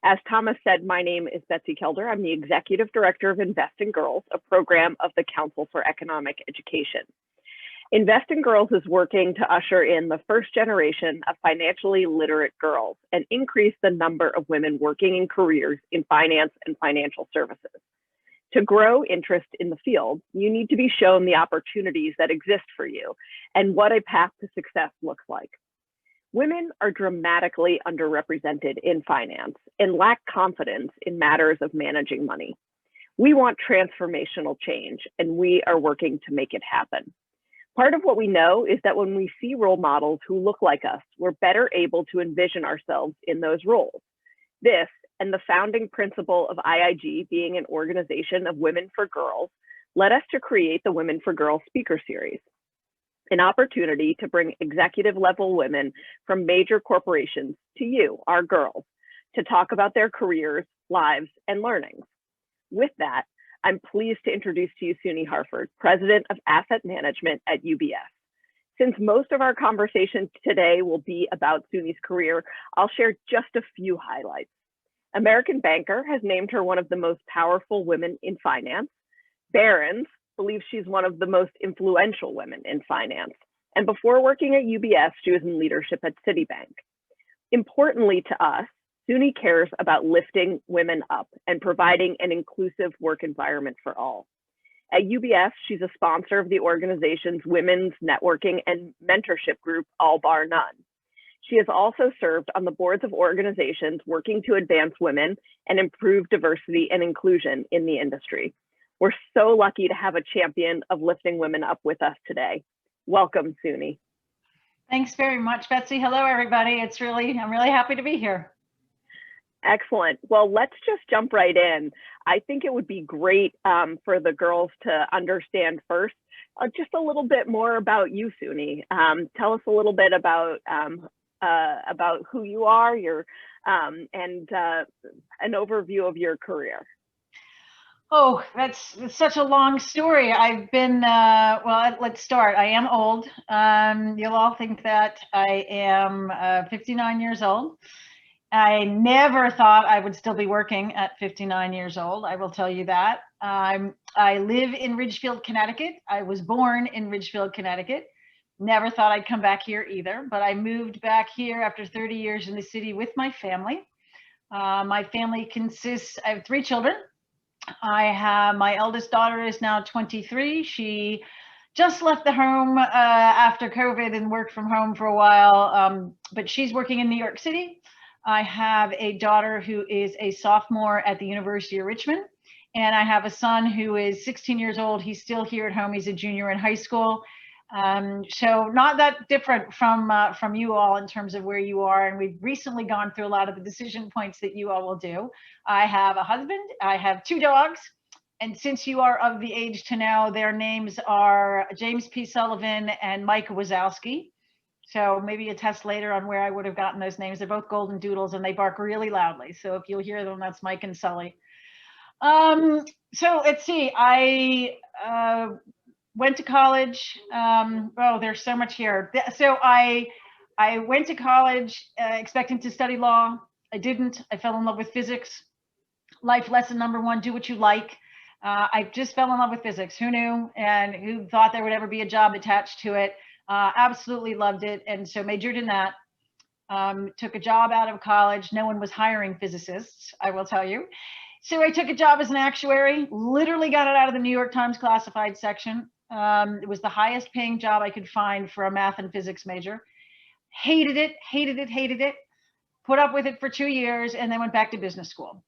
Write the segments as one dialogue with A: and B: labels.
A: As Thomas said, my name is Betsy Kelder. I'm the Executive Director of Invest in Girls, a program of the Council for Economic Education. Invest in Girls is working to usher in the first generation of financially literate girls and increase the number of women working in careers in finance and financial services. To grow interest in the field, you need to be shown the opportunities that exist for you and what a path to success looks like. Women are dramatically underrepresented in finance and lack confidence in matters of managing money. We want transformational change, and we are working to make it happen. Part of what we know is that when we see role models who look like us, we're better able to envision ourselves in those roles. This, and the founding principle of IIG being an organization of women for girls, led us to create the Women for Girls Speaker Series, an opportunity to bring executive level women from major corporations to you, our girls, to talk about their careers, lives, and learnings. With that, I'm pleased to introduce to you Suni Harford, President of Asset Management at UBS. Since most of our conversations today will be about Suni's career, I'll share just a few highlights. American Banker has named her one of the most powerful women in finance. Barron's believes she's one of the most influential women in finance. And before working at UBS, she was in leadership at Citibank. Importantly to us, Suni cares about lifting women up and providing an inclusive work environment for all. At UBS, she's a sponsor of the organization's women's networking and mentorship group, All Bar None. She has also served on the boards of organizations working to advance women and improve diversity and inclusion in the industry. We're so lucky to have a champion of lifting women up with us today. Welcome, Suni.
B: Thanks very much, Betsy. Hello, everybody. I'm really happy to be here.
A: Excellent. Well, let's just jump right in. I think it would be great for the girls to understand first just a little bit more about you, Suni. Tell us a little bit about who you are, and an overview of your career.
B: Oh, that's such a long story. I've been, well, let's start. I am old. You'll all think that I am 59 years old. I never thought I would still be working at 59 years old. I will tell you that. I live in Ridgefield, Connecticut. I was born in Ridgefield, Connecticut. Never thought I'd come back here either, but I moved back here after 30 years in the city with my family. My family consists, I have 3 children. My eldest daughter is now 23. She just left the home after COVID and worked from home for a while, but she's working in New York City. I have a daughter who is a sophomore at the University of Richmond, and I have a son who is 16 years old. He's still here at home. He's a junior in high school. So not that different from you all in terms of where you are. And we've recently gone through a lot of the decision points that you all will do. I have a husband, I have 2 dogs. And since you are of the age to know, their names are James P. Sullivan and Mike Wazowski. So maybe a test later on where I would have gotten those names. They're both golden doodles and they bark really loudly. So if you'll hear them, that's Mike and Sully. So let's see, I went to college. Oh, there's so much here. So I went to college expecting to study law. I didn't. I fell in love with physics. Life lesson number 1, do what you like. I just fell in love with physics. Who knew? And who thought there would ever be a job attached to it? Absolutely loved it. And so majored in that. Took a job out of college. No one was hiring physicists, I will tell you. So I took a job as an actuary, literally got it out of the New York Times classified section. It was the highest paying job I could find for a math and physics major. Hated it. Put up with it for 2 years and then went back to business school.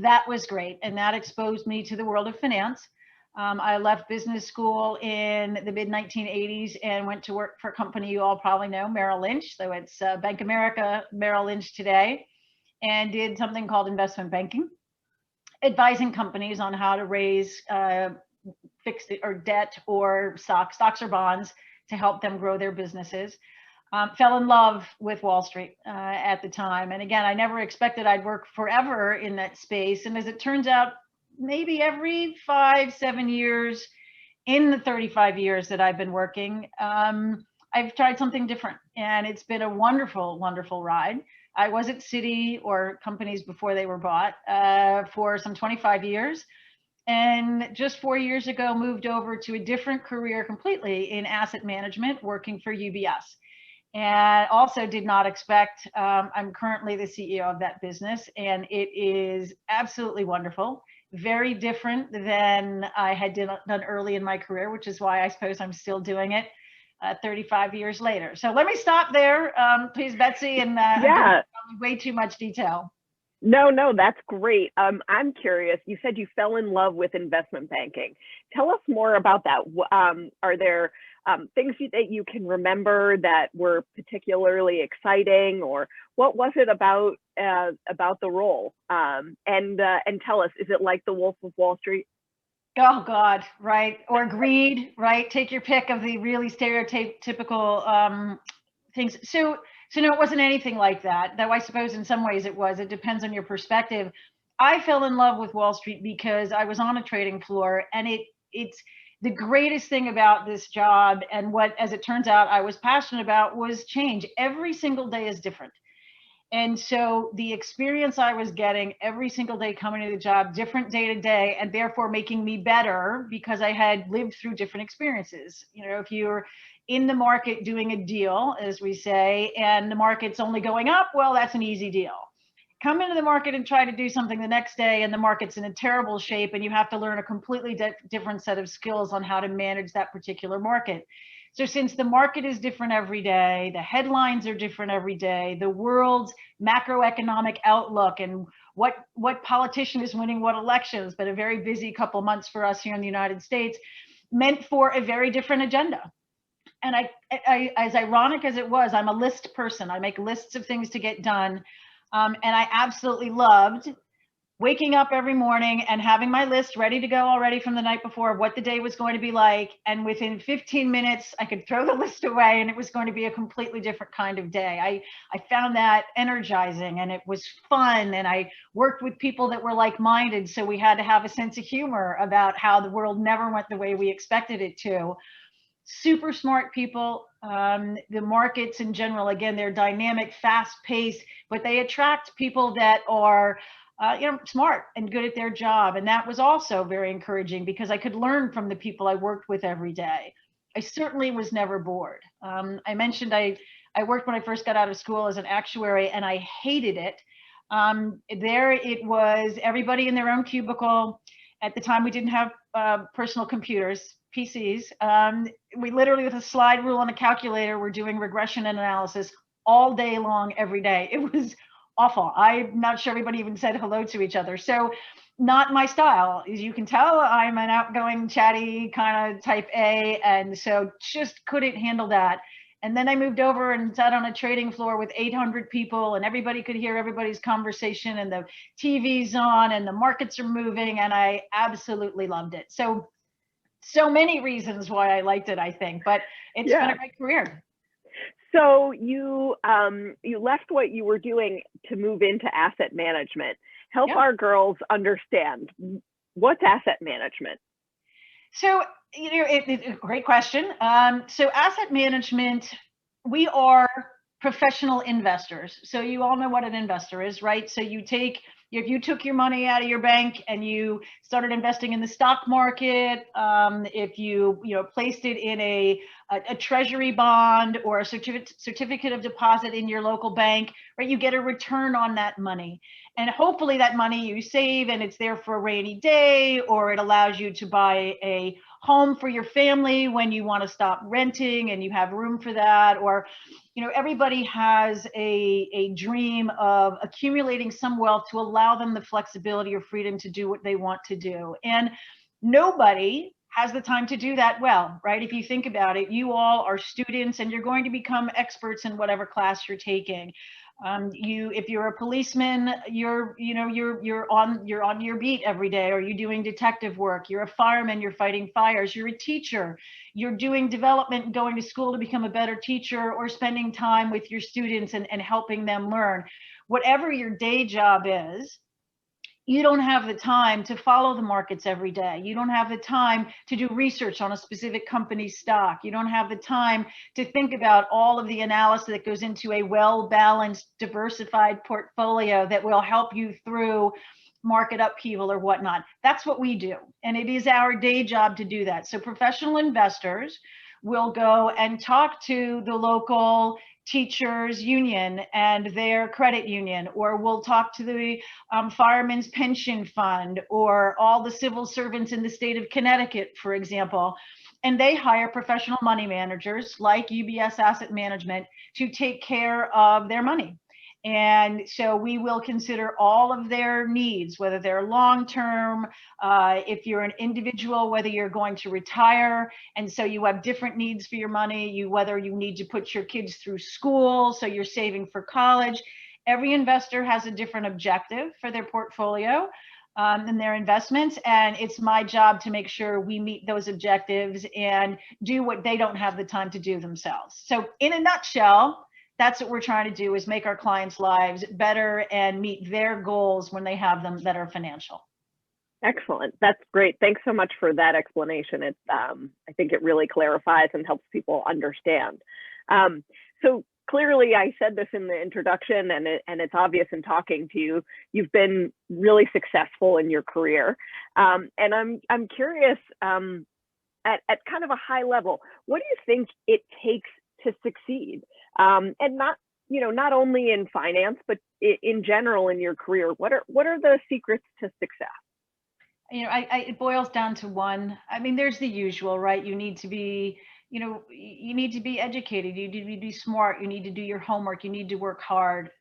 B: That was great. And that exposed me to the world of finance. I left business school in the mid 1980s and went to work for a company you all probably know, Merrill Lynch. So it's Bank America, Merrill Lynch today, and did something called investment banking, advising companies on how to raise fixed or debt or stocks or bonds to help them grow their businesses. Fell in love with Wall Street at the time. And again, I never expected I'd work forever in that space. And as it turns out, maybe every 5-7 years in the 35 years that I've been working, I've tried something different. And it's been a wonderful, wonderful ride. I was at Citi or companies before they were bought for some 25 years. And just 4 years ago, moved over to a different career completely in asset management, working for UBS. And also did not expect, I'm currently the CEO of that business, and it is absolutely wonderful. Very different than I had done early in my career, which is why I suppose I'm still doing it 35 years later. So let me stop there, please, Betsy, and
A: Yeah.
B: way too much detail.
A: No, that's great. I'm curious. You said you fell in love with investment banking. Tell us more about that. Are there things that you can remember that were particularly exciting, or what was it about the role? And tell us, is it like The Wolf of Wall Street?
B: Oh God, right? Or greed, right? Take your pick of the really stereotypical things. So no, it wasn't anything like that. Though I suppose in some ways it was. It depends on your perspective. I fell in love with Wall Street because I was on a trading floor, and it's the greatest thing about this job, and what, as it turns out, I was passionate about, was change. Every single day is different. And so the experience I was getting every single day coming to the job, different day to day, and therefore making me better because I had lived through different experiences. You know, if you're in the market doing a deal, as we say, and the market's only going up, well, that's an easy deal. Come into the market and try to do something the next day, and the market's in a terrible shape, and you have to learn a completely different set of skills on how to manage that particular market. So since the market is different every day, the headlines are different every day, the world's macroeconomic outlook and what politician is winning what elections, but a very busy couple months for us here in the United States, meant for a very different agenda. And I as ironic as it was, I'm a list person. I make lists of things to get done. And I absolutely loved waking up every morning and having my list ready to go already from the night before of what the day was going to be like. And within 15 minutes, I could throw the list away and it was going to be a completely different kind of day. I found that energizing, and it was fun. And I worked with people that were like-minded. So we had to have a sense of humor about how the world never went the way we expected it to. Super smart people. The markets in general, again, they're dynamic, fast-paced, but they attract people that are smart and good at their job. And that was also very encouraging because I could learn from the people I worked with every day. I certainly was never bored. I mentioned I worked when I first got out of school as an actuary, and I hated it. There it was, everybody in their own cubicle. At the time, we didn't have personal computers, PCs. We literally, with a slide rule and a calculator, were doing regression and analysis all day long, every day. It was awful. I'm not sure everybody even said hello to each other. So not my style. As you can tell, I'm an outgoing, chatty kind of type A. And so just couldn't handle that. And then I moved over and sat on a trading floor with 800 people, and everybody could hear everybody's conversation, and the TV's on and the markets are moving, and I absolutely loved it. So many reasons why I liked it, I think, but it's been a great career.
A: So you left what you were doing to move into asset management. Help our girls understand, what's asset management?
B: So, it's a great question. So asset management, we are professional investors. So you all know what an investor is, right? So if you took your money out of your bank and you started investing in the stock market, if you placed it in a treasury bond or a certificate of deposit in your local bank, right, you get a return on that money. And hopefully that money you save and it's there for a rainy day, or it allows you to buy a home for your family when you want to stop renting and you have room for that. Or everybody has a dream of accumulating some wealth to allow them the flexibility or freedom to do what they want to do. And nobody has the time to do that well, right? If you think about it, you all are students and you're going to become experts in whatever class you're taking. If you're a policeman, you're on your beat every day. Or you're doing detective work. You're a fireman, you're fighting fires. You're a teacher, you're doing development and going to school to become a better teacher, or spending time with your students and helping them learn. Whatever your day job is, You don't have the time to follow the markets every day. You don't have the time to do research on a specific company's stock. You don't have the time to think about all of the analysis that goes into a well-balanced, diversified portfolio that will help you through market upheaval or whatnot. That's what we do. And it is our day job to do that. So professional investors will go and talk to the local teachers union and their credit union, or we'll talk to the firemen's pension fund, or all the civil servants in the state of Connecticut, for example. And they hire professional money managers like UBS Asset Management to take care of their money. And so we will consider all of their needs, whether they're long-term, if you're an individual, whether you're going to retire, and so you have different needs for your money, whether you need to put your kids through school, so you're saving for college. Every investor has a different objective for their portfolio and their investments, and it's my job to make sure we meet those objectives and do what they don't have the time to do themselves. So in a nutshell, that's what we're trying to do, is make our clients' lives better and meet their goals when they have them that are financial.
A: Excellent. That's great. Thanks so much for that explanation. I think it really clarifies and helps people understand. So clearly, I said this in the introduction, and it's obvious in talking to you, you've been really successful in your career. And I'm curious, at kind of a high level, what do you think it takes to succeed? And not only in finance, but in general in your career, what are the secrets to success?
B: It boils down to one. I mean, there's the usual, right? You need to be, you need to be educated. You need to be smart. You need to do your homework. You need to work hard.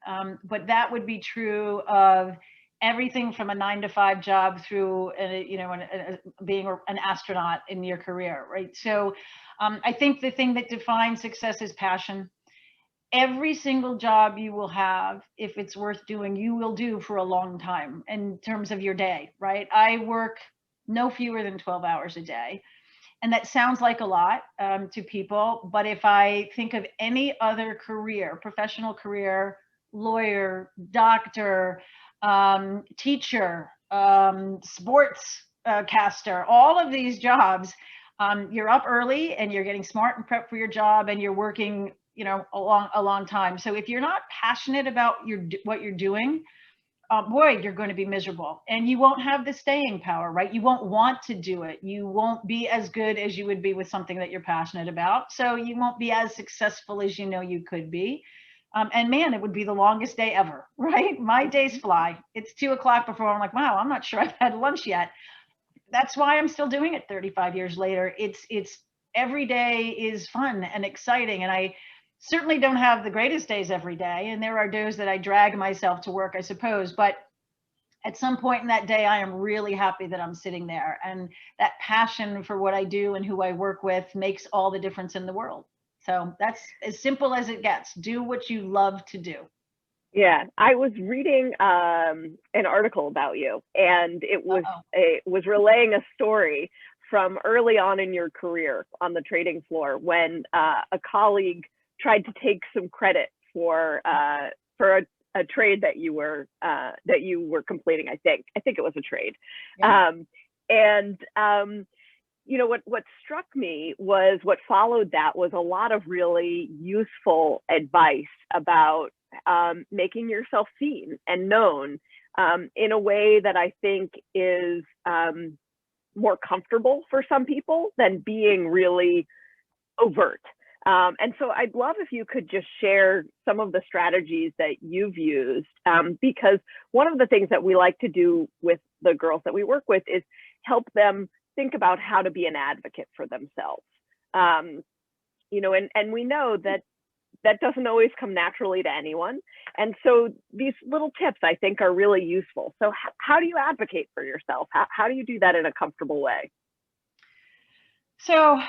B: But that would be true of everything from a 9-to-5 job through, being an astronaut in your career, right? So I think the thing that defines success is passion. Every single job you will have, if it's worth doing, you will do for a long time in terms of your day, right? I work no fewer than 12 hours a day. And that sounds like a lot to people, but if I think of any other career, professional career, lawyer, doctor, teacher, sports caster, all of these jobs, you're up early and you're getting smart and prep for your job, and you're working a long time. So if you're not passionate about what you're doing, boy, you're going to be miserable, and you won't have the staying power, right? You won't want to do it. You won't be as good as you would be with something that you're passionate about. So you won't be as successful as you could be. And man, it would be the longest day ever, right? My days fly. It's 2 o'clock before I'm like, wow, I'm not sure I've had lunch yet. That's why I'm still doing it 35 years later. It's every day is fun and exciting, and I certainly don't have the greatest days every day, and there are days that I drag myself to work, I suppose, but at some point in that day, I am really happy that I'm sitting there, and that passion for what I do and who I work with makes all the difference in the world. So that's as simple as it gets. Do what you love to do.
A: Yeah, I was reading an article about you, and it was relaying a story from early on in your career on the trading floor, when a colleague tried to take some credit for a trade that you were completing. I think it was a trade. Yeah. What struck me was what followed that was a lot of really useful advice about making yourself seen and known in a way that I think is more comfortable for some people than being really overt. And so I'd love if you could just share some of the strategies that you've used, because one of the things that we like to do with the girls that we work with is help them think about how to be an advocate for themselves. And we know that that doesn't always come naturally to anyone. And so these little tips, I think, are really useful. So how do you advocate for yourself? How do you do that in a comfortable way?
B: So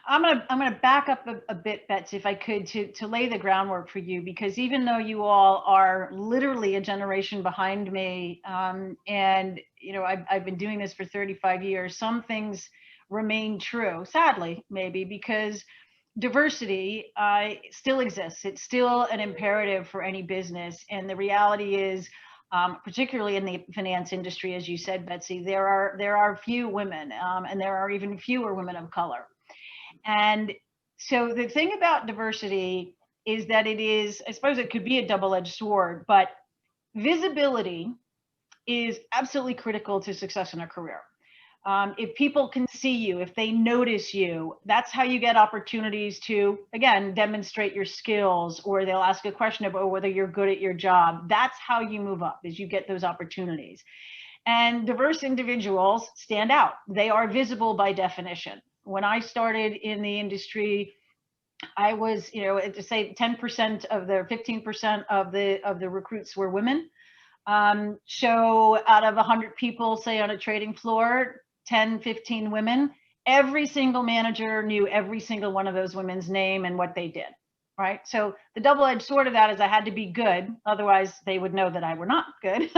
B: I'm gonna back up a bit, Betsy, if I could, to lay the groundwork for you, because even though you all are literally a generation behind me, and I've been doing this for 35 years, some things remain true, sadly, maybe, because diversity still exists. It's still an imperative for any business, and the reality is, particularly in the finance industry, as you said, Betsy, there are few women, and there are even fewer women of color. And so the thing about diversity is that it is, I suppose it could be a double-edged sword, but visibility is absolutely critical to success in a career. If people can see you, if they notice you, that's how you get opportunities to, again, demonstrate your skills, or they'll ask a question about whether you're good at your job. That's how you move up, is you get those opportunities. And diverse individuals stand out. They are visible by definition. When I started in the industry, I was, to say 10% of the 15% of the recruits were women. So out of 100 people, say on a trading floor, 10, 15 women, every single manager knew every single one of those women's name and what they did, right? So the double-edged sword of that is I had to be good, otherwise they would know that I were not good.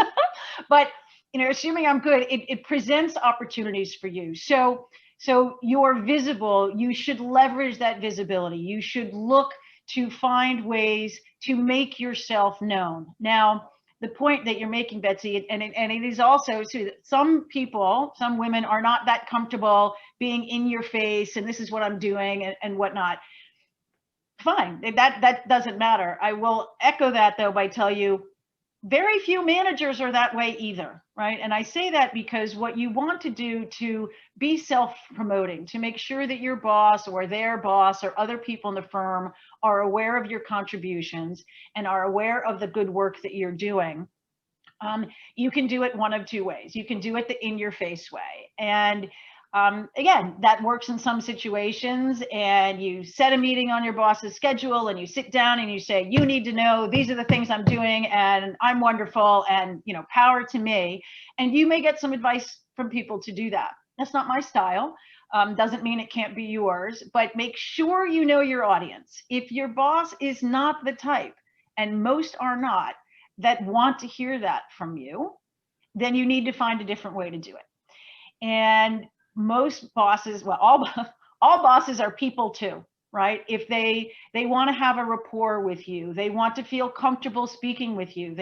B: But assuming I'm good, it presents opportunities for you. So you're visible, you should leverage that visibility. You should look to find ways to make yourself known. Now, the point that you're making, Betsy, and it is also too, that some people, some women are not that comfortable being in your face and this is what I'm doing and whatnot. Fine, that doesn't matter. I will echo that though by tell you, very few managers are that way either, right? And I say that because what you want to do to be self-promoting, to make sure that your boss or their boss or other people in the firm are aware of your contributions and are aware of the good work that you're doing. You can do it one of two ways. You can do it the in-your-face way. And again, that works in some situations, and you set a meeting on your boss's schedule and you sit down and you say, you need to know, these are the things I'm doing and I'm wonderful and, power to me. And you may get some advice from people to do that. That's not my style. Doesn't mean it can't be yours, but make sure you know your audience. If your boss is not the type, and most are not, that want to hear that from you, then you need to find a different way to do it. And most bosses, well, all bosses are people too, right? If they want to have a rapport with you, they want to feel comfortable speaking with you,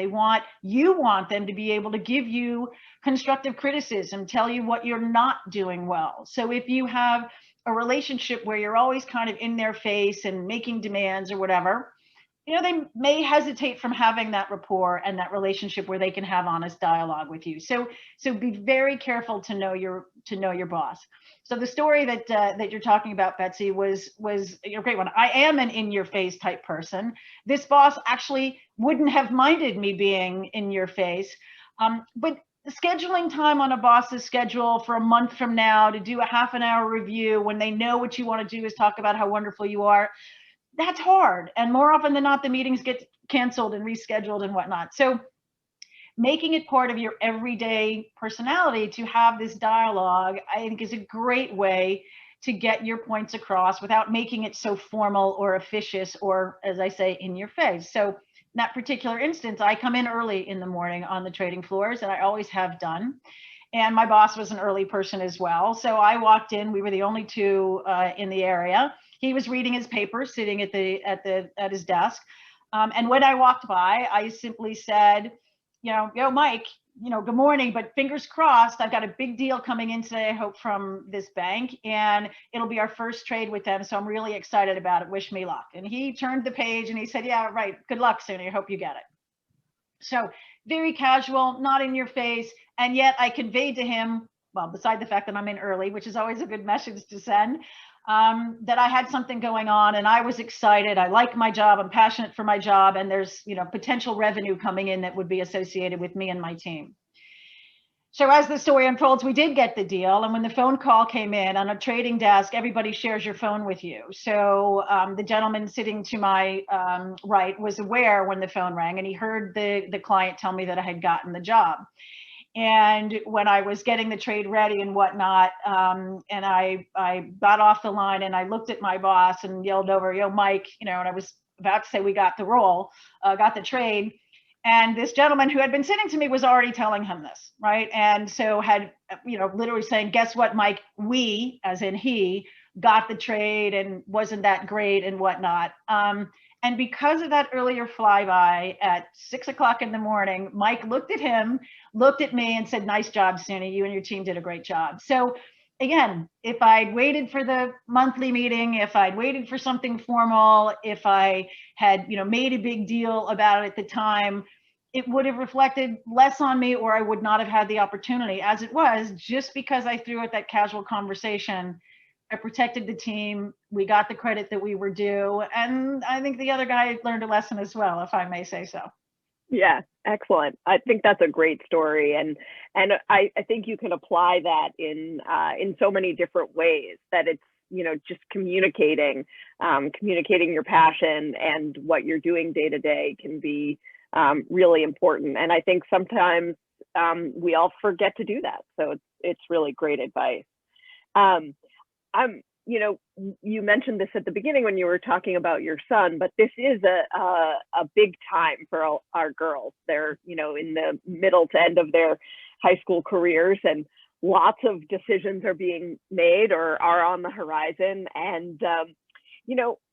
B: you want them to be able to give you constructive criticism, tell you what you're not doing well. So if you have a relationship where you're always kind of in their face and making demands or whatever, they may hesitate from having that rapport and that relationship where they can have honest dialogue with you. So be very careful to know your boss. So the story that you're talking about, Betsy, was a great one. I am an in-your-face type person. This boss actually wouldn't have minded me being in your face, but scheduling time on a boss's schedule for a month from now to do a half an hour review when they know what you want to do is talk about how wonderful you are, that's hard. And more often than not, the meetings get canceled and rescheduled and whatnot. So making it part of your everyday personality to have this dialogue, I think, is a great way to get your points across without making it so formal or officious or, as I say, in your face. So in that particular instance, I come in early in the morning on the trading floors, and I always have done. And my boss was an early person as well. So I walked in, we were the only two in the area. He was reading his paper, sitting at his desk. And when I walked by, I simply said, yo, Mike, good morning, but fingers crossed, I've got a big deal coming in today, I hope, from this bank, and it'll be our first trade with them. So I'm really excited about it. Wish me luck. And he turned the page and he said, yeah, right. Good luck, Suni. I hope you get it. So very casual, not in your face. And yet I conveyed to him, well, beside the fact that I'm in early, which is always a good message to send, that I had something going on and I was excited. I like my job. I'm passionate for my job. And there's, potential revenue coming in that would be associated with me and my team. So as the story unfolds, we did get the deal. And when the phone call came in on a trading desk, everybody shares your phone with you. So the gentleman sitting to my right was aware when the phone rang, and he heard the client tell me that I had gotten the job. And when I was getting the trade ready and whatnot, and I got off the line and I looked at my boss and yelled over, yo, Mike, and I was about to say we got the role, got the trade. And this gentleman who had been sitting to me was already telling him this, right? And so had, literally saying, guess what, Mike, we, as in he, got the trade and wasn't that great and whatnot. And because of that earlier flyby at 6 o'clock in the morning, Mike looked at him, looked at me and said, nice job, Suni, you and your team did a great job. So again, if I'd waited for the monthly meeting, if I'd waited for something formal, if I had, made a big deal about it at the time, it would have reflected less on me, or I would not have had the opportunity. As it was, just because I threw out that casual conversation, I protected the team. We got the credit that we were due. And I think the other guy learned a lesson as well, if I may say so.
A: Yeah, excellent. I think that's a great story. And I think you can apply that in so many different ways, that it's, just communicating your passion and what you're doing day to day can be really important. And I think sometimes we all forget to do that. So it's really great advice. You mentioned this at the beginning when you were talking about your son, but this is a big time for our girls. They're, in the middle to end of their high school careers, and lots of decisions are being made or are on the horizon. And,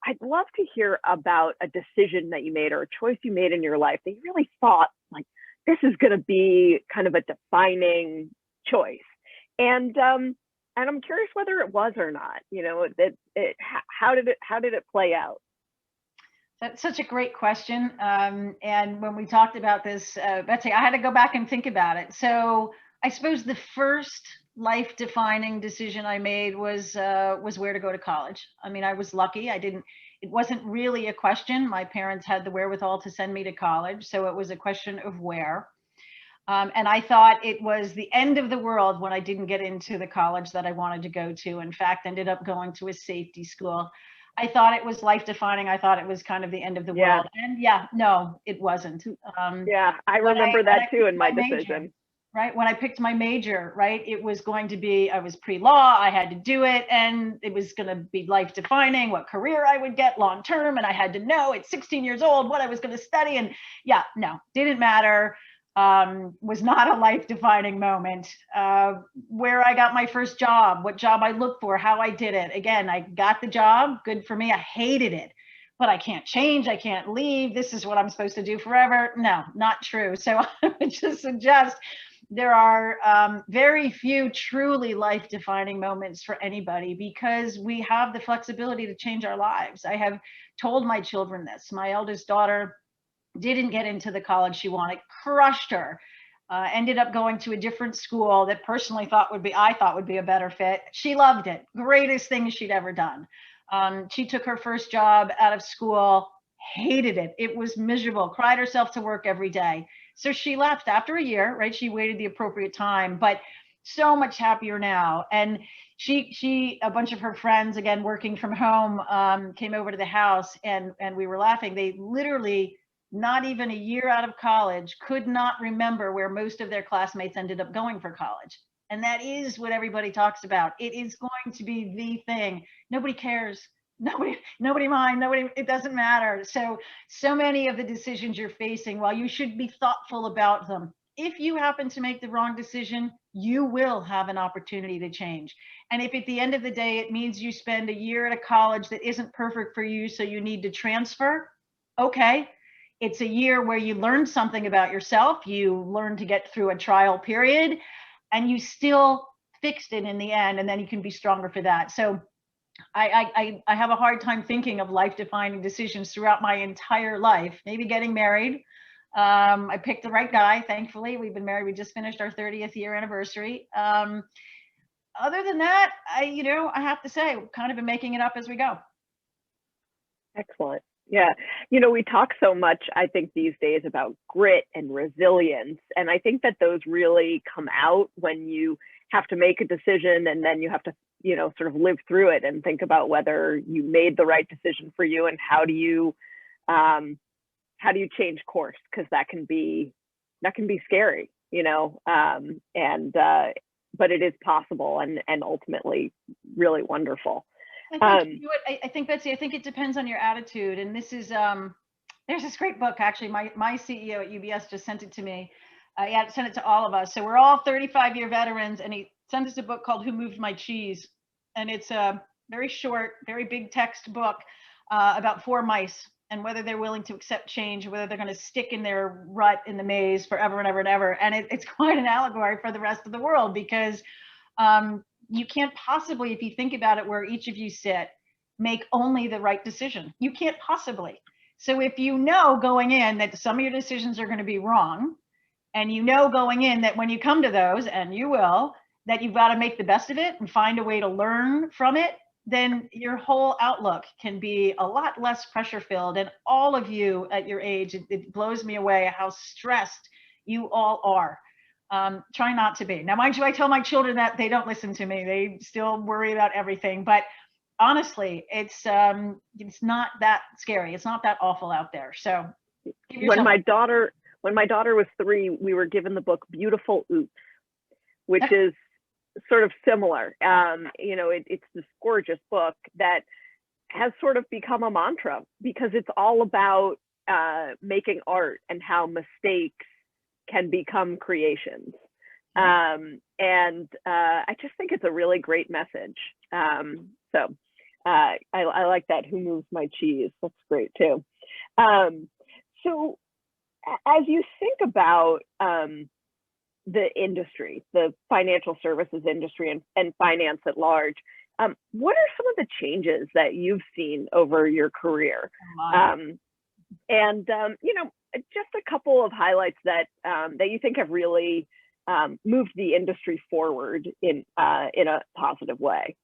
A: I'd love to hear about a decision that you made or a choice you made in your life that you really thought, like, this is going to be kind of a defining choice. And I'm curious whether it was or not. How did it play out?
B: That's such a great question. And when we talked about this, Betsy, I had to go back and think about it. So I suppose the first life-defining decision I made was where to go to college. I mean, I was lucky. It wasn't really a question. My parents had the wherewithal to send me to college, so it was a question of where. And I thought it was the end of the world when I didn't get into the college that I wanted to go to. In fact, ended up going to a safety school. I thought it was life defining. I thought it was kind of the end of the world. And no, it wasn't.
A: I remember that too in my decision.
B: Right. When I picked my major, right, it was going to be, I was pre-law, I had to do it, and it was going to be life defining, what career I would get long term. And I had to know at 16 years old what I was going to study. And no, didn't matter. Was not a life-defining moment. Where I got my first job, what job I looked for, how I did it. Again, I got the job, good for me. I hated it, but I can't change. I can't leave. This is what I'm supposed to do forever. No, not true. So I would just suggest there are very few truly life-defining moments for anybody, because we have the flexibility to change our lives. I have told my children this. My eldest daughter didn't get into the college she wanted, crushed her, ended up going to a different school that personally I thought would be a better fit. She loved it. Greatest thing she'd ever done. She took her first job out of school, hated it. It was miserable, cried herself to work every day. So she left after a year, right? She waited the appropriate time, but so much happier now. And she a bunch of her friends, again, working from home, came over to the house, and we were laughing. They literally, not even a year out of college, could not remember where most of their classmates ended up going for college. And that is what everybody talks about. It is going to be the thing. Nobody cares. Nobody mind. It doesn't matter. So many of the decisions you're facing, while you should be thoughtful about them, if you happen to make the wrong decision, you will have an opportunity to change. And if at the end of the day, it means you spend a year at a college that isn't perfect for you, so you need to transfer, okay. It's a year where you learn something about yourself. You learn to get through a trial period, and you still fixed it in the end, and then you can be stronger for that. So I have a hard time thinking of life-defining decisions throughout my entire life. Maybe getting married. I picked the right guy, thankfully. We've been married. We just finished our 30th year anniversary. Other than that, I have to say, we've kind of been making it up as we go.
A: Excellent. Yeah. We talk so much, I think, these days about grit and resilience. And I think that those really come out when you have to make a decision, and then you have to, sort of live through it and think about whether you made the right decision for you, and how do you change course? Because that can be scary, but it is possible, and ultimately really wonderful.
B: I think, Betsy, I think it depends on your attitude. And this is, there's this great book, actually, my CEO at UBS just sent it to me. He had sent it to all of us. So we're all 35-year veterans, and he sent us a book called Who Moved My Cheese? And it's a very short, very big text book about 4 mice. and whether they're willing to accept change, or whether they're going to stick in their rut in the maze forever and ever and ever. And it's quite an allegory for the rest of the world, because you can't possibly, if you think about it, where each of you sit, make only the right decision. You can't possibly. So if you know going in that some of your decisions are going to be wrong, and you know going in that when you come to those, and you will, that you've got to make the best of it and find a way to learn from it, then your whole outlook can be a lot less pressure filled. And all of you at your age, it blows me away how stressed you all are. Try not to be. Now, mind you, I tell my children that they don't listen to me. They still worry about everything. But honestly, it's not that scary. It's not that awful out there. So
A: when my daughter was 3, we were given the book Beautiful Oops, which is sort of similar. You know, it's this gorgeous book that has sort of become a mantra, because it's all about making art and how mistakes can become creations. And I just think it's a really great message. So I like that. Who moves my cheese? That's great too. So as you think about the industry, the financial services industry, and finance at large, what are some of the changes that you've seen over your career? You know, just a couple of highlights that that you think have really moved the industry forward in a positive way.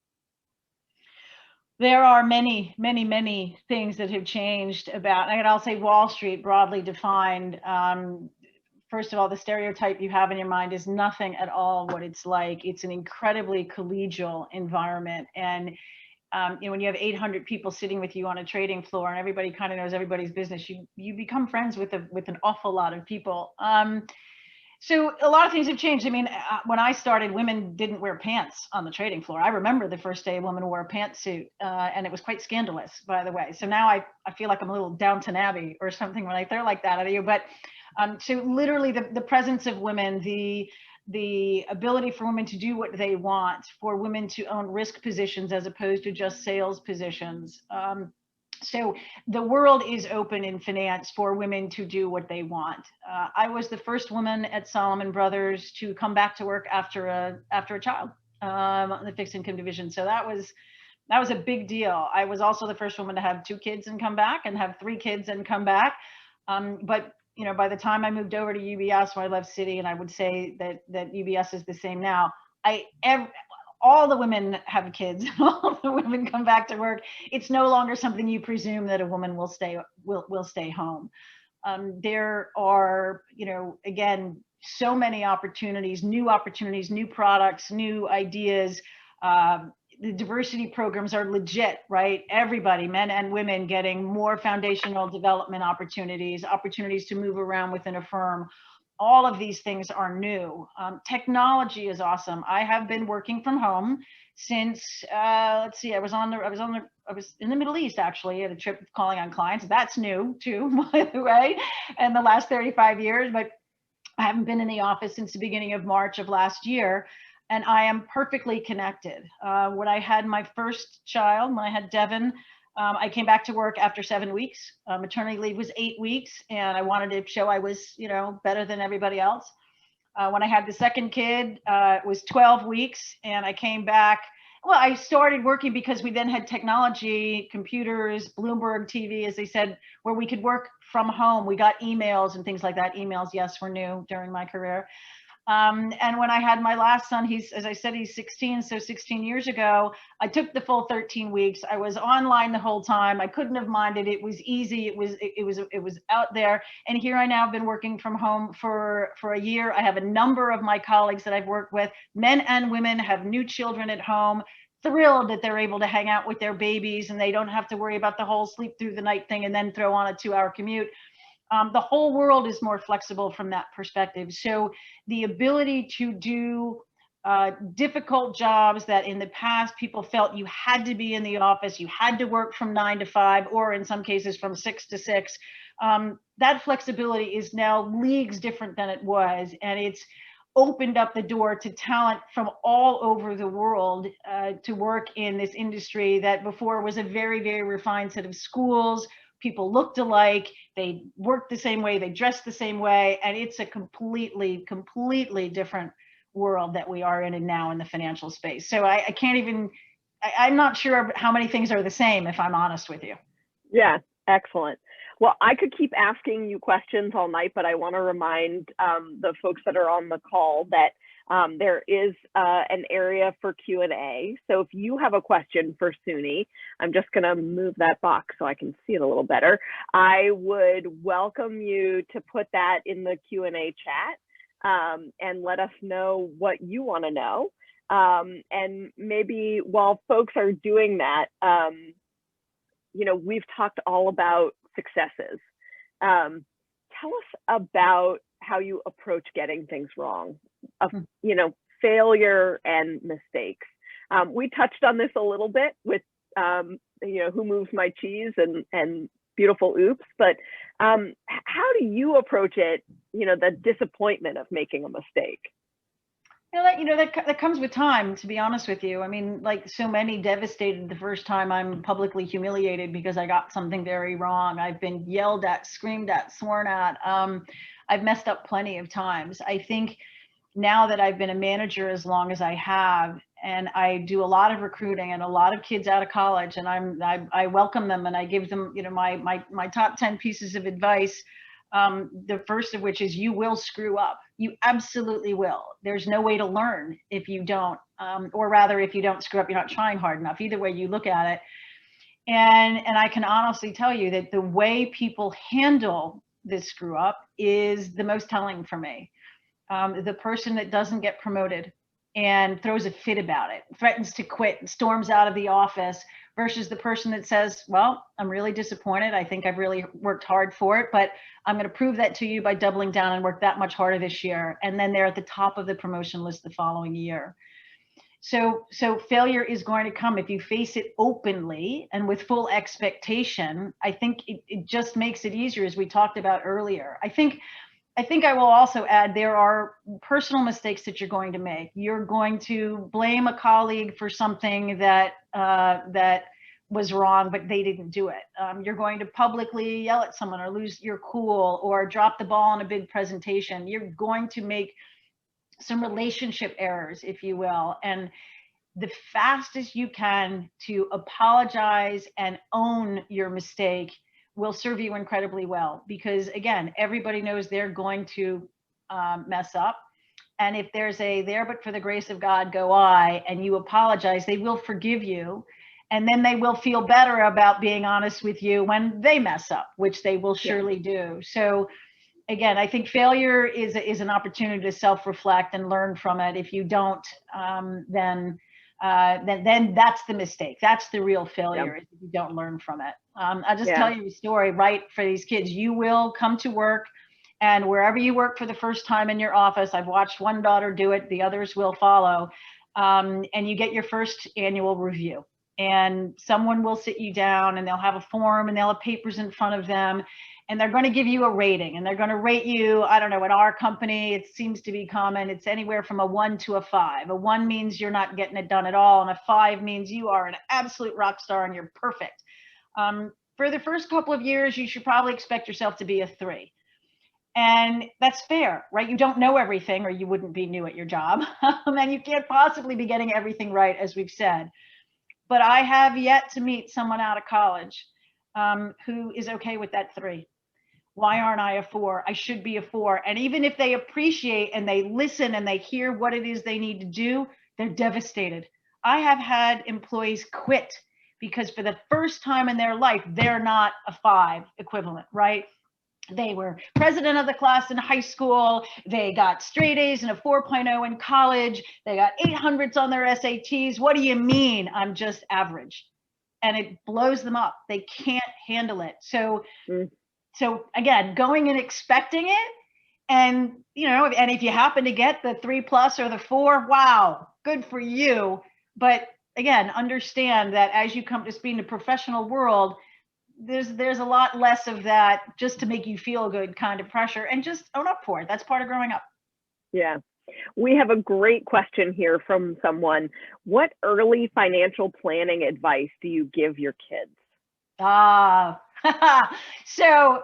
B: There are many, many, many things that have changed about, and I'll say Wall Street broadly defined. First of all, the stereotype you have in your mind is nothing at all what it's like. It's an incredibly collegial environment. And you know, when you have 800 people sitting with you on a trading floor and everybody kind of knows everybody's business, you become friends with an awful lot of people. So a lot of things have changed. I mean, when I started, women didn't wear pants on the trading floor. I remember the first day a woman wore a pantsuit, and it was quite scandalous, by the way. So now I feel like I'm a little Downton Abbey or something when I throw like that at you. But so literally the presence of women, the ability for women to do what they want, for women to own risk positions as opposed to just sales positions. So the world is open in finance for women to do what they want. I was the first woman at Salomon Brothers to come back to work after a child on the fixed income division. So that was a big deal. I was also the first woman to have 2 kids and come back, and have 3 kids and come back. But you know, by the time I moved over to UBS, when I left Citi, and I would say that UBS is the same now, all the women have kids, all the women come back to work. It's no longer something you presume that a woman will stay home. There are, you know, again, so many opportunities, new products, new ideas. The diversity programs are legit, right? Everybody, men and women, getting more foundational development opportunities to move around within a firm. All of these things are new. Technology is awesome. I have been working from home since let's see, I was in the Middle East actually, at a trip calling on clients. That's new too, by the way, in the last 35 years. But I haven't been in the office since the beginning of March of last year, and I am perfectly connected. When I had my first child, when I had Devin, I came back to work after 7 weeks. Maternity leave was 8 weeks, and I wanted to show I was, you know, better than everybody else. When I had the second kid, it was 12 weeks, and I came back. Well, I started working because we then had technology, computers, Bloomberg TV, as they said, where we could work from home. We got emails and things like that. Emails, yes, were new during my career. And when I had my last son, as I said, he's 16. So 16 years ago, I took the full 13 weeks. I was online the whole time. I couldn't have minded. It was easy. It was out there. And here I now have been working from home for a year. I have a number of my colleagues that I've worked with, men and women, have new children at home, thrilled that they're able to hang out with their babies and they don't have to worry about the whole sleep through the night thing and then throw on a 2-hour commute. The whole world is more flexible from that perspective. So the ability to do difficult jobs that in the past people felt you had to be in the office, you had to work from 9 to 5, or in some cases from 6 to 6, that flexibility is now leagues different than it was. And it's opened up the door to talent from all over the world to work in this industry that before was a very, very refined set of schools, people looked alike, they worked the same way, they dressed the same way, and it's a completely different world that we are in now in the financial space. So I can't even, I'm not sure how many things are the same, if I'm honest with you.
A: Yeah, excellent. Well, I could keep asking you questions all night, but I want to remind the folks that are on the call that there is an area for Q&A. So if you have a question for Suni, I'm just going to move that box so I can see it a little better. I would welcome you to put that in the Q&A chat and let us know what you want to know. And maybe while folks are doing that, you know, we've talked all about successes. Tell us about how you approach getting things wrong, you know, failure and mistakes. We touched on this a little bit with, you know, who moves my cheese and beautiful oops, but how do you approach it, you know, the disappointment of making a mistake?
B: That comes with time, to be honest with you. I mean, like so many, devastated the first time I'm publicly humiliated because I got something very wrong. I've been yelled at, screamed at, sworn at. I've messed up plenty of times. I think now that I've been a manager as long as I have, and I do a lot of recruiting and a lot of kids out of college, and I welcome them and I give them, you know, my top 10 pieces of advice. The first of which is you will screw up. You absolutely will. There's no way to learn if you don't, or rather, if you don't screw up, you're not trying hard enough. Either way you look at it. And I can honestly tell you that the way people handle this screw up is the most telling for me. The person that doesn't get promoted and throws a fit about it, threatens to quit, and storms out of the office, versus the person that says, well, I'm really disappointed. I think I've really worked hard for it, but I'm going to prove that to you by doubling down and work that much harder this year. And then they're at the top of the promotion list the following year. So failure is going to come if you face it openly and with full expectation. I think it just makes it easier, as we talked about earlier. I think I will also add, there are personal mistakes that you're going to make. You're going to blame a colleague for something that was wrong, but they didn't do it. You're going to publicly yell at someone or lose your cool or drop the ball in a big presentation. You're going to make some relationship errors, if you will. And the fastest you can to apologize and own your mistake will serve you incredibly well, because again, everybody knows they're going to mess up. And if there's a there but for the grace of God go I, and you apologize, they will forgive you. And then they will feel better about being honest with you when they mess up, which they will surely do. So again, I think failure is an opportunity to self-reflect and learn from it. If you don't, then that's the mistake. That's the real failure, if you don't learn from it. I'll just tell you a story, right, for these kids. You will come to work, and wherever you work for the first time in your office, I've watched one daughter do it, the others will follow, and you get your first annual review. And someone will sit you down and they'll have a form and they'll have papers in front of them, and they're going to give you a rating, and they're going to rate you. I don't know, in our company, it seems to be common. It's anywhere from a 1 to a 5. A 1 means you're not getting it done at all. And a 5 means you are an absolute rock star and you're perfect. For the first couple of years, you should probably expect yourself to be a 3. And that's fair, right? You don't know everything, or you wouldn't be new at your job. And you can't possibly be getting everything right, as we've said. But I have yet to meet someone out of college who is okay with that 3. Why aren't I a 4? I should be a 4. And even if they appreciate and they listen and they hear what it is they need to do, they're devastated. I have had employees quit because for the first time in their life, they're not a 5 equivalent, right? They were president of the class in high school. They got straight A's and a 4.0 in college. They got 800s on their SATs. What do you mean I'm just average? And it blows them up. They can't handle it. So again, going and expecting it, and and if you happen to get the 3+ or the 4, wow, good for you. But again, understand that as you come to speed in the professional world, there's a lot less of that just to make you feel good kind of pressure, and just own up for it. That's part of growing up.
A: Yeah. We have a great question here from someone. What early financial planning advice do you give your kids?
B: So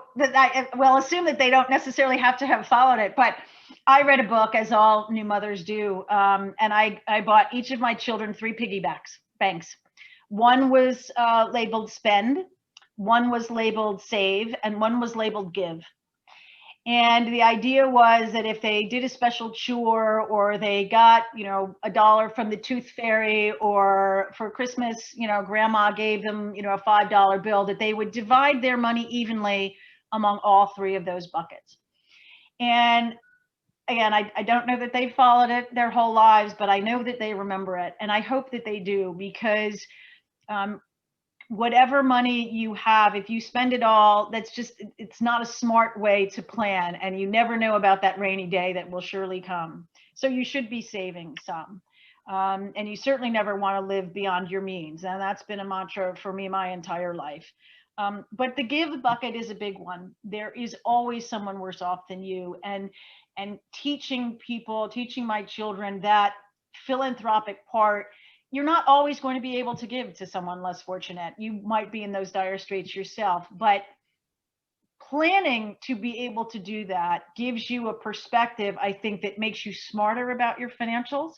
B: well, assume that they don't necessarily have to have followed it, but I read a book, as all new mothers do, and I bought each of my children 3 piggy banks. One was labeled spend, one was labeled save, and one was labeled give. And the idea was that if they did a special chore, or they got, $1 from the tooth fairy, or for Christmas, grandma gave them, a $5 bill, that they would divide their money evenly among all 3 of those buckets. And again, I don't know that they followed it their whole lives, but I know that they remember it. And I hope that they do, because whatever money you have, if you spend it all, it's not a smart way to plan, and you never know about that rainy day that will surely come. So you should be saving some. And you certainly never want to live beyond your means. And that's been a mantra for me my entire life. But the give bucket is a big one. There is always someone worse off than you. And teaching my children that philanthropic part, you're not always going to be able to give to someone less fortunate. You might be in those dire straits yourself, but planning to be able to do that gives you a perspective, I think, that makes you smarter about your financials,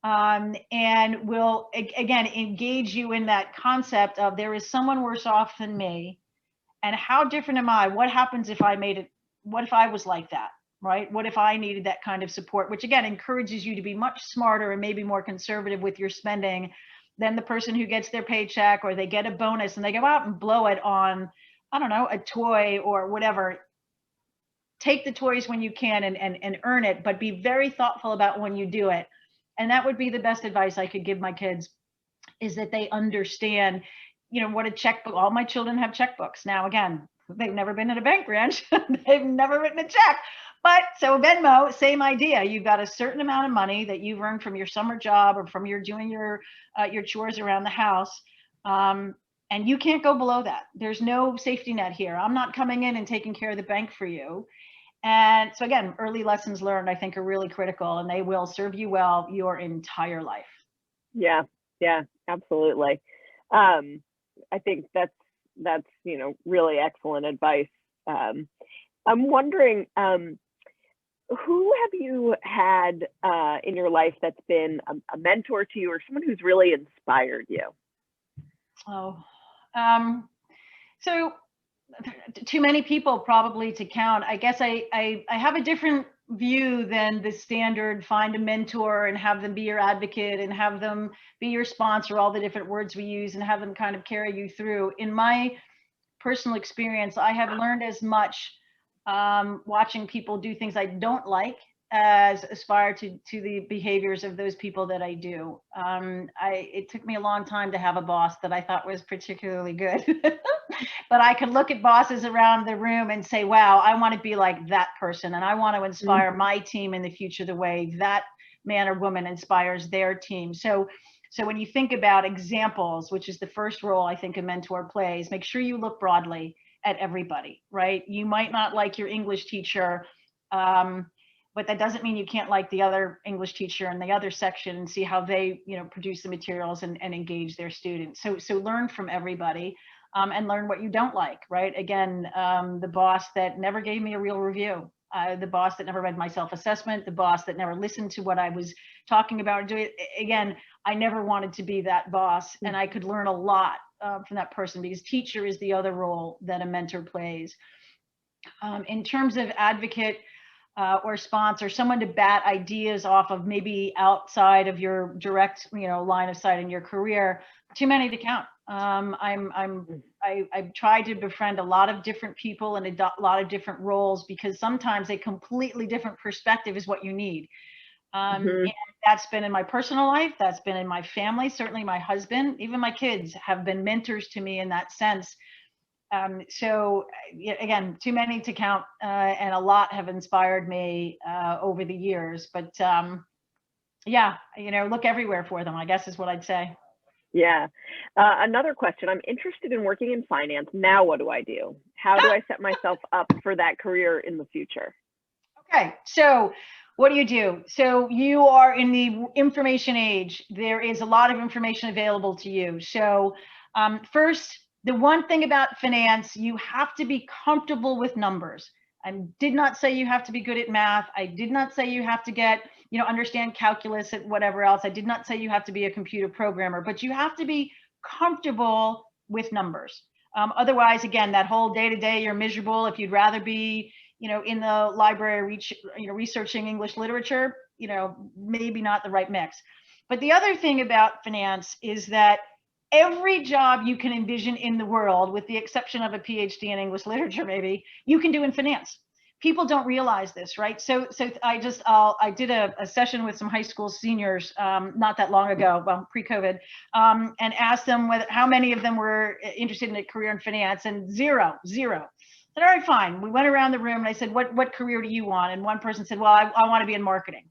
B: and will, again, engage you in that concept of there is someone worse off than me, and how different am I? What happens if I made it? What if I was like that? Right? What if I needed that kind of support, which again encourages you to be much smarter and maybe more conservative with your spending than the person who gets their paycheck, or they get a bonus and they go out and blow it on, I don't know, a toy or whatever. Take the toys when you can and earn it, but be very thoughtful about when you do it. And that would be the best advice I could give my kids, is that they understand, what a checkbook. All my children have checkbooks. Now, again, they've never been in a bank branch. They've never written a check. But so Venmo, same idea. You've got a certain amount of money that you've earned from your summer job, or from your doing your chores around the house. And you can't go below that. There's no safety net here. I'm not coming in and taking care of the bank for you. And so again, early lessons learned, I think, are really critical, and they will serve you well your entire life.
A: Yeah, absolutely. I think that's really excellent advice. I'm wondering, who have you had in your life that's been a mentor to you, or someone who's really inspired you?
B: So too many people probably to count. I guess I have a different view than the standard find a mentor and have them be your advocate and have them be your sponsor, all the different words we use, and have them kind of carry you through. In my personal experience, I have learned as much watching people do things I don't like as aspire to the behaviors of those people that I do. It took me a long time to have a boss that I thought was particularly good, but I could look at bosses around the room and say, wow, I want to be like that person. And I want to inspire my team in the future the way that man or woman inspires their team. So when you think about examples, which is the first role I think a mentor plays, make sure you look broadly at everybody, right? You might not like your English teacher, but that doesn't mean you can't like the other English teacher in the other section and see how they, produce the materials and engage their students. So learn from everybody, and learn what you don't like, right? Again, the boss that never gave me a real review, the boss that never read my self-assessment, the boss that never listened to what I was talking about doing. Again, I never wanted to be that boss, and I could learn a lot from that person, because teacher is the other role that a mentor plays. In terms of advocate, or sponsor, someone to bat ideas off of, maybe outside of your direct, line of sight in your career, too many to count. I've tried to befriend a lot of different people in a lot of different roles, because sometimes a completely different perspective is what you need. And that's been in my personal life, that's been in my family, certainly my husband, even my kids have been mentors to me in that sense. So again, too many to count, and a lot have inspired me over the years, but look everywhere for them, I guess is what I'd say.
A: Yeah. Another question, I'm interested in working in finance. Now, what do I do? How do I set myself up for that career in the future?
B: Okay, so what do you do? So you are in the information age. There is a lot of information available to you. So first, The one thing about finance, you have to be comfortable with numbers. I did not say you have to be good at math. I did not say you have to understand calculus and whatever else. I did not say you have to be a computer programmer, but you have to be comfortable with numbers. Otherwise, again, that whole day-to-day, you're miserable. If you'd rather be, in the library, researching English literature, maybe not the right mix. But the other thing about finance is that every job you can envision in the world, with the exception of a PhD in English literature, maybe, you can do in finance. People don't realize this, right? So I did a session with some high school seniors not that long ago, well, pre-COVID, and asked them how many of them were interested in a career in finance, and zero. I said, all right, fine. We went around the room and I said, what career do you want? And one person said, well, I want to be in marketing.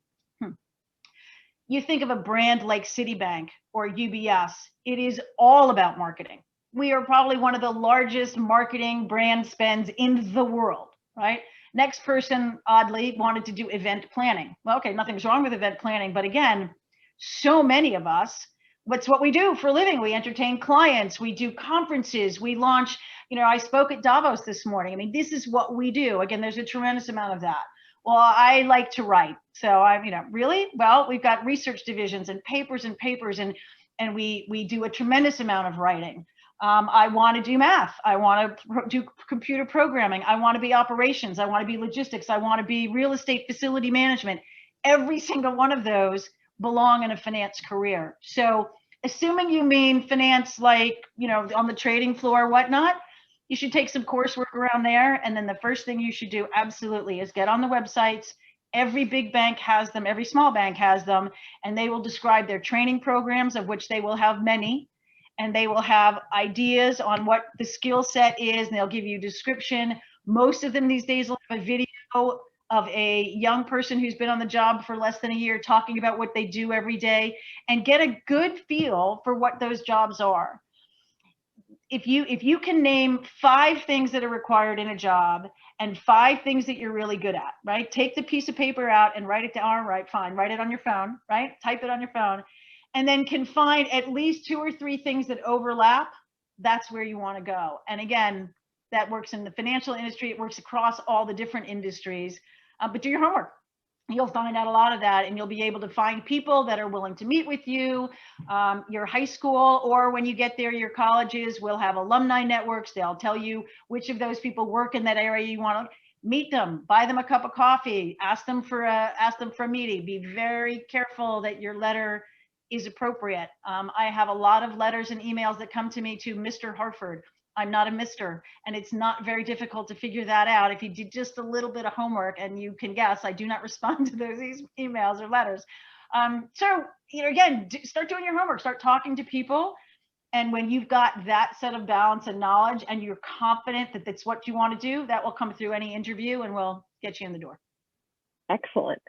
B: You think of a brand like Citibank or UBS, it is all about marketing. We are probably one of the largest marketing brand spends in the world, right? Next person, oddly, wanted to do event planning. Well, okay, nothing's wrong with event planning, but again, so many of us, what's what we do for a living. We entertain clients, we do conferences, we launch, I spoke at Davos this morning. I mean, this is what we do. Again, there's a tremendous amount of that. Well, I like to write. So really? Well, we've got research divisions and papers, and we do a tremendous amount of writing. I want to do math. I want to do computer programming. I want to be operations. I want to be logistics. I want to be real estate facility management. Every single one of those belong in a finance career. So assuming you mean finance, like, on the trading floor, whatnot, you should take some coursework around there. And then the first thing you should do absolutely is get on the websites. Every big bank has them, every small bank has them, and they will describe their training programs, of which they will have many, and they will have ideas on what the skill set is, and they'll give you a description. Most of them these days will have a video of a young person who's been on the job for less than a year talking about what they do every day, and get a good feel for what those jobs are. If you can name 5 things that are required in a job and 5 things that you're really good at, right? Take the piece of paper out and write it down, right? Fine, write it on your phone, right? Type it on your phone, and then can find at least 2 or 3 things that overlap. That's where you want to go. And again, that works in the financial industry. It works across all the different industries, but do your homework. You'll find out a lot of that, and you'll be able to find people that are willing to meet with you. Your high school, or when you get there, your colleges will have alumni networks. They'll tell you which of those people work in that area. You want to meet them, buy them a cup of coffee, ask them for a meeting. Be very careful that your letter is appropriate. I have a lot of letters and emails that come to me to Mr. Harford. I'm not a Mister, and it's not very difficult to figure that out if you did just a little bit of homework. And you can guess, I do not respond to those emails or letters. So, again, start doing your homework, start talking to people. And when you've got that set of balance and knowledge, and you're confident that that's what you want to do, that will come through any interview and will get you in the door.
A: Excellent.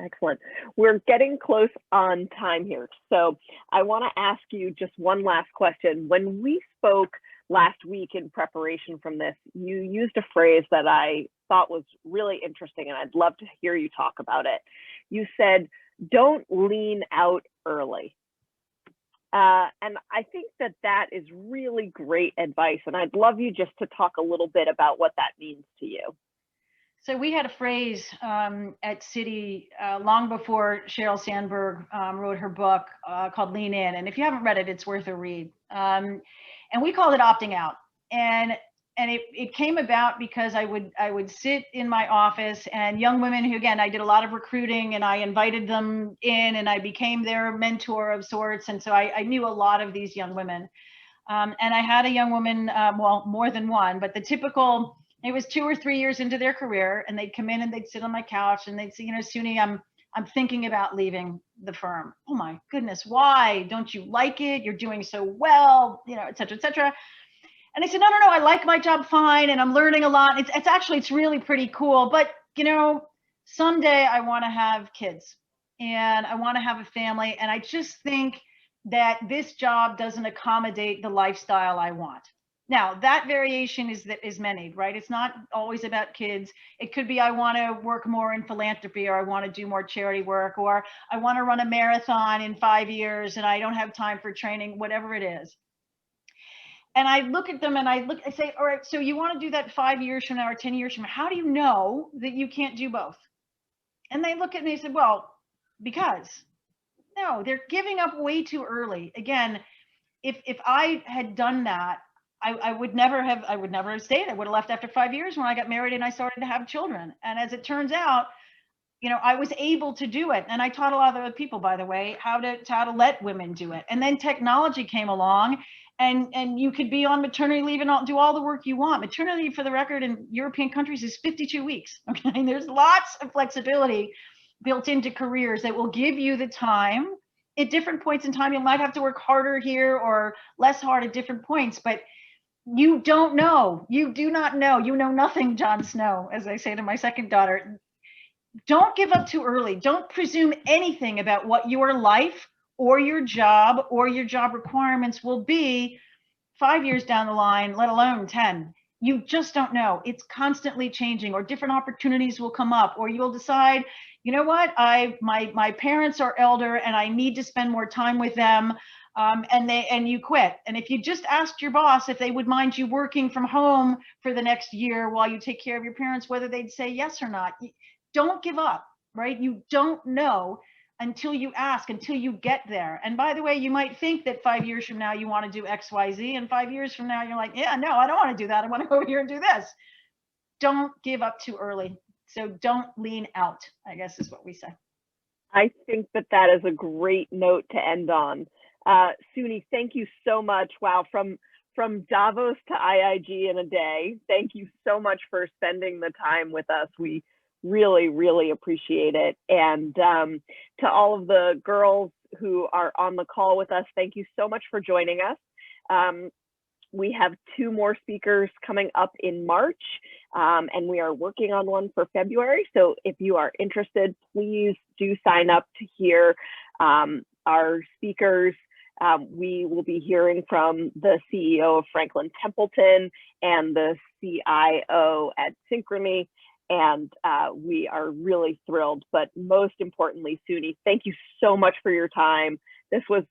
A: We're getting close on time here. So I want to ask you just one last question. When we spoke last week in preparation from this, you used a phrase that I thought was really interesting, and I'd love to hear you talk about it. You said, don't lean out early. And I think that is really great advice. And I'd love you just to talk a little bit about what that means to you.
B: So we had a phrase at Citi long before Sheryl Sandberg wrote her book called Lean In. And if you haven't read it, it's worth a read. And we called it opting out. And it came about because I would sit in my office, and young women who, again, I did a lot of recruiting, and I invited them in, and I became their mentor of sorts. And so I knew a lot of these young women. And I had a young woman, well, more than one, but the typical, it was 2 or 3 years into their career, and they'd come in and they'd sit on my couch and they'd say, Suni, I'm thinking about leaving the firm. Oh my goodness, why? Don't you like it? You're doing so well, et cetera, et cetera. And I said, no, I like my job fine, and I'm learning a lot. It's really pretty cool. But, someday I want to have kids, and I want to have a family. And I just think that this job doesn't accommodate the lifestyle I want. Now, that variation is many, right? It's not always about kids. It could be I want to work more in philanthropy, or I want to do more charity work, or I want to run a marathon in 5 years and I don't have time for training, whatever it is. And I look at them and I say, all right, so you want to do that 5 years from now or 10 years from now? How do you know that you can't do both? And they look at me and say, well, because no, they're giving up way too early. Again, if I had done that, I would never have stayed. I would have left after 5 years when I got married and I started to have children. And as it turns out, I was able to do it. And I taught a lot of other people, by the way, how to let women do it. And then technology came along, and you could be on maternity leave and do all the work you want. Maternity leave, for the record, in European countries is 52 weeks. Okay. And there's lots of flexibility built into careers that will give you the time. At different points in time, you might have to work harder here or less hard at different points, but you don't know. You do not know. You know nothing, Jon Snow, as I say to my second daughter. Don't give up too early. Don't presume anything about what your life or your job requirements will be 5 years down the line, let alone 10. You just don't know. It's constantly changing, or different opportunities will come up, or you'll decide, you know what, my parents are elder and I need to spend more time with them. And you quit. And if you just asked your boss if they would mind you working from home for the next year while you take care of your parents, whether they'd say yes or not. Don't give up, right? You don't know until you ask, until you get there. And by the way, you might think that 5 years from now you want to do X, Y, Z, and 5 years from now you're like, yeah, no, I don't want to do that. I want to go over here and do this. Don't give up too early. So don't lean out, I guess is what we say.
A: I think that is a great note to end on. Suni, thank you so much. Wow, from Davos to IIG in a day. Thank you so much for spending the time with us. We really, really appreciate it. And to all of the girls who are on the call with us, thank you so much for joining us. We have 2 more speakers coming up in March, and we are working on one for February. So if you are interested, please do sign up to hear our speakers. We will be hearing from the CEO of Franklin Templeton and the CIO at Synchrony. And we are really thrilled. But most importantly, Suni, thank you so much for your time. This was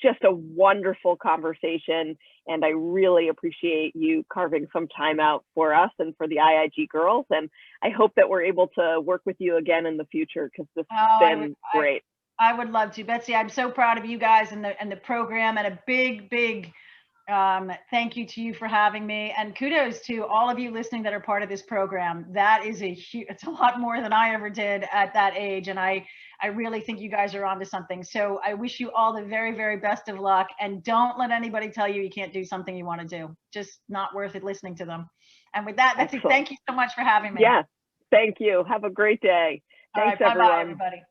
A: just a wonderful conversation, and I really appreciate you carving some time out for us and for the IIG girls. And I hope that we're able to work with you again in the future, because this has been great.
B: I would love to. Betsy, I'm so proud of you guys and the program, and a big thank you to you for having me, and kudos to all of you listening that are part of this program. That is it's a lot more than I ever did at that age, and I really think you guys are onto something. So I wish you all the very, very best of luck, and don't let anybody tell you can't do something you want to do. Just not worth it listening to them. And with that, Betsy, thank you so much for having me.
A: Yeah, thank you. Have a great day. Thanks, everyone.
B: Bye-bye, everybody.